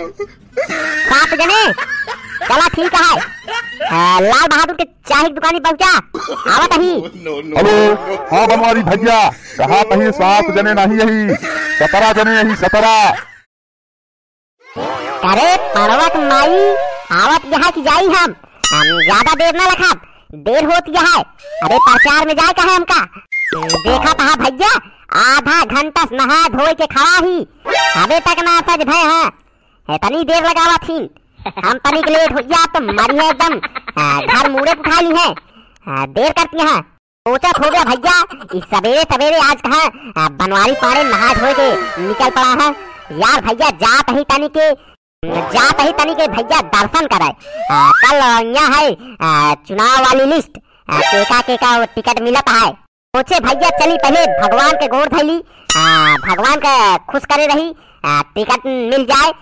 7 जने चला ठीक है। लाल बहादुर के चाय की दुकान पहुंचा आवत ही। हेलो हाँ बनवारी भैया कहा कहीं 7 जने नहीं यही 17 जने यही 17। अरे पर्वत माई आवत यहाँ की जाई हम ज्यादा देर न रखा देर होती है। अरे प्रचार में जाए का है हमका देखा था भैया आधा घंटा नहा धोए के खड़ा ही अबे तक ना सज भय है तनी देर लगावा थी हम तनिक लेट हो गया तो मरी है एकदम घर मुड़े उठा ली है देर करती है सोचा हो गया भैया इस सवेरे सवेरे आज कहा बनवारी पारे नहा धोए के निकल पड़ा है यार भैया जात ही तनी के भैया दर्शन कराए कल यहाँ है चुनाव वाली लिस्ट केका टिकट मिलता है सोचे भैया चली पहले भगवान के गोर धैली भगवान का खुश करे रही टिकट मिल जाए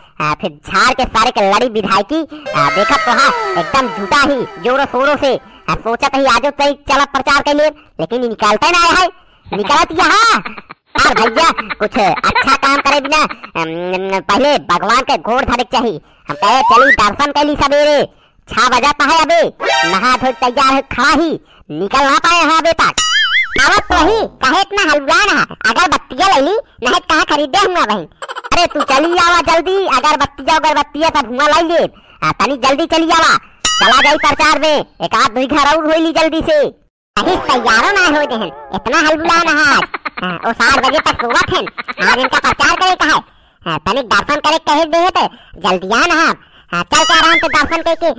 फिर झाड़ के सारे के लड़ी विधायकी देखा तो हाँ एकदम जुटा ही जोरों शोरों से सोचा ही आजो तई चला प्रचार के लिए लेकिन निकालते ना है निकलत यहाँ यार भैया कुछ अच्छा काम करे बिना पहले भगवान के गोर धरे चाहिए हम कहे चली दर्शन कर ली सवेरे 6 बजाता है अबे नहा धो तैयार खड़ा ही निकल ना पाए हैं अबे तक आवत वही कहे इतना हलवा ना अगर बत्तियां ले ली नहीं कहाँ खरीदे हम ना बहन अरे तू चली आवा जल्दी अगर बत्तियां सब धुआं लाई ले तनी जल्दी चली आवा चला जाई प्रचार में एक आध 2 घर और हो ली जल्दी से अभी तैयारों ना हो दे इतना हलवा ना आज 7 बजे तक सोवत है आज इनका प्रचार करे का है तनी दर्शन करे कहे दे तो जल्दी आना चल के आराम से दर्शन करके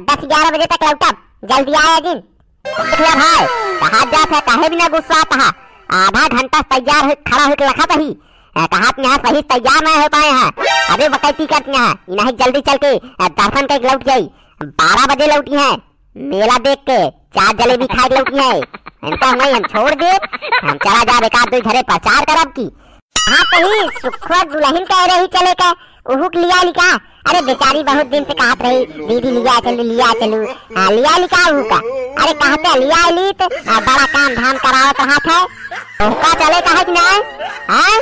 10-11 बजे तक लौटा जल्दी आया जिन देखिए भाई कहा जात है कहे बिना गुस्सा था आधा घंटा तैयार हो खड़ा होकर रखा ही कहा यहाँ सही तैयार नहीं हो पाए हैं अरे बकैती करती हैं इन्हें जल्दी चल के दर्शन करके लौट गई 12 बजे लौटी है मेला देख के 4 जलेबी खा के लौटी है इनको हम छोड़ दे हम चला जा एक 2 घरे प्रचार करब की हाँ कहीं सुखवा दुल्हन कह रही चले के उहुक लिया लिखा अरे बेचारी बहुत दिन से कहत रही दीदी लिया चलू लिया लिखा उहुका अरे कहते लिया ली तो बड़ा काम धाम करावत हाथ है उहुका चले कहे कि नहीं हाँ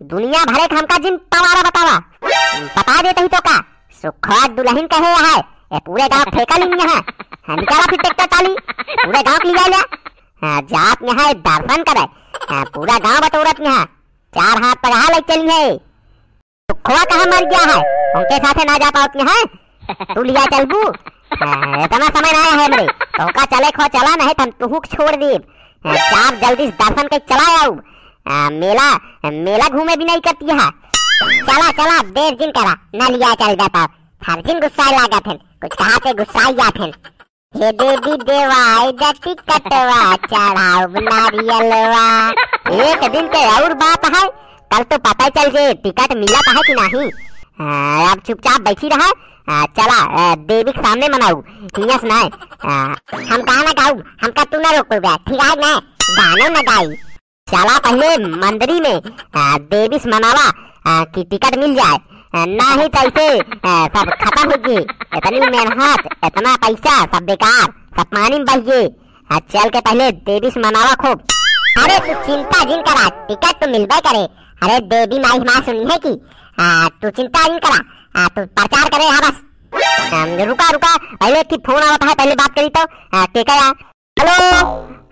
दुनिया भरे के हमका जिन पवारा बतावा बता देते ही तो का सुखवा दुल्हन कहे है ये पूरे गांव फेंका ली है निकाला फिर ट्रैक्टर टाली पूरे गांव लिया लिया जात यहाँ दर्शन करे पूरा गांव बटोरत यहाँ 4 हाथ पगहा ले चली है सुखवा कहाँ मर गया है उनके साथे ना जा पाओ है तू लिया चलबू इतना समय ना है मेरे तो का चले खो चला नहीं तुम तुहुक छोड़ दे 4 जल्दी दर्शन के चला आऊ मेला घूमे भी नहीं करती है चला देर जिन करा न लिया चल जाता हर दिन गुस्सा लागत है कुछ कहा से गुस्सा जात है हे देवी देवाई दती कटवा चढ़ाओ नारियलवा एक दिन के और बात है कल तो पता ही चल गए टिकट मिला है कि नहीं अब चुपचाप बैठी रहा चला देवी के सामने मनाऊ ठीक सुनाए हम गाना गाऊ हमका तू ना रोकोगे ठीक है ना गाना न गाई चला पहले मंदिरी में देवी से मनावा कि टिकट मिल जाए ना ही कैसे सब खत्म हो गई इतनी मेहनत इतना पैसा सब बेकार सब पानी में बह गए चल के पहले देवी से मनावा खूब अरे तू चिंता जिन करा टिकट तो मिलबे करे अरे देवी माई माँ सुनी है कि तू चिंता जिन करा तू प्रचार करे हाँ बस रुका पहले की फोन आवता है पहले बात करी तो के कया हेलो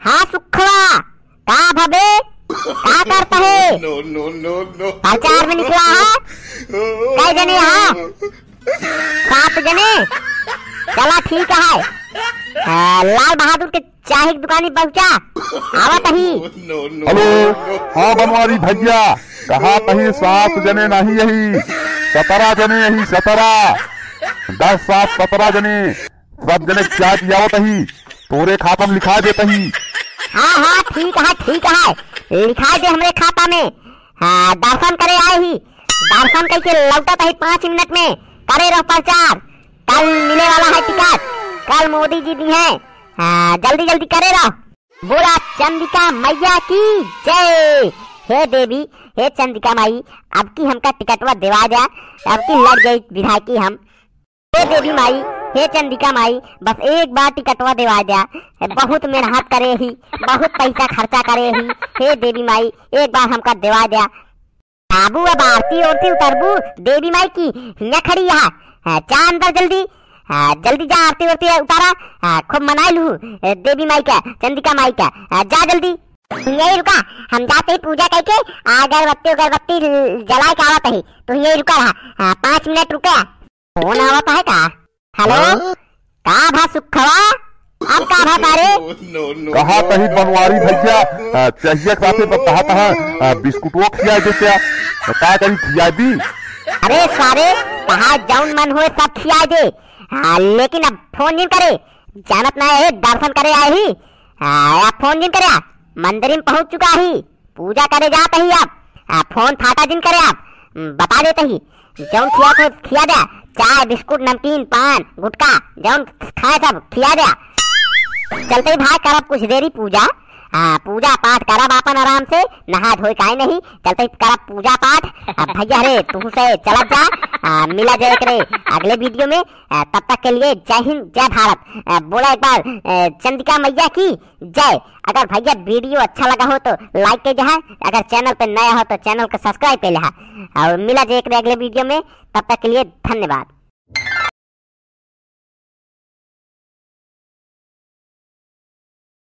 हाँ सुखवा का भबे क्या करता है प्रचार में निकला है कई जने यहाँ 7 जने चला ठीक है लाल बहादुर के चाय की दुकान पहुंचा आवत ही। हेलो हाँ बनवारी भैया कहा कहीं 7 जने नहीं यही 17 जने यही 17 10 7 17 जने सब जने चाय पियावत ही तोरे खाता में लिखा देता ही हाँ ठीक है लिखा दे हमरे खाता में दर्शन करे आए ही दर्शन करके लौटत है 5 मिनट में करे रहो प्रचार कल मिले वाला है टिकट कल मोदी जी दी है जल्दी करे रहो बोला चंद्रिका मैया की जय हे देवी हे चंद्रिका माई अब की हमका टिकटवा दिवा जा अब की लड़ गई विधायकी हम हे देवी माई हे चंद्रिका माई बस एक बार टिकटवा दिवा जा बहुत मेहनत करे ही बहुत पैसा खर्चा करे ही हे देवी माई एक बार हमका दिवा जा बाबू अब आरती ओरती उतरबू देवी माई की हिया खड़ी यहाँ जा अंदर जल्दी। जल्दी जा आरती ओरती उतारा खूब मनाई लू देवी माई का चंदिका माई का जा जल्दी। यही रुका हम जाते ही पूजा करके अगरबत्ती जला के आवत ही तो यही रुका रहा 5 मिनट रुके। फोन आवत है का? हेलो का भा सुखवा अब का भा तारे कहा तही बनवारी भैया चाहिए साथे तो कहा बिस्कुटो खिया दे क्या का कहीं खिया दी। अरे सारे कहा जौन मन हो सब खिया दे लेकिन अब फोन जिन करे जानत ना है दर्शन करे आए ही अब फोन जिन करे मंदिर में पहुंच चुका ही पूजा करे जाते ही आप फोन फाटा जिन करे आप बता देते ही जौन खिया को खिया दे चाय बिस्कुट नमकीन पान गुटका जौन खाए सब खिया दे। चलते ही भाई करब कुछ देरी पूजा पूजा पाठ करब अपन आराम से नहा धोए काहे नहीं चलते करब पूजा पाठ। भैया रे तू से चलत जा मिला जाए करे अगले वीडियो में तब तक के लिए जय हिंद जय भारत। बोला एक बार चंदिका मैया की जय। अगर भैया वीडियो अच्छा लगा हो तो लाइक के जहा अगर चैनल पे नया हो तो चैनल को सब्सक्राइब पे ले और मिला जाए अगले वीडियो में तब तक के लिए धन्यवाद।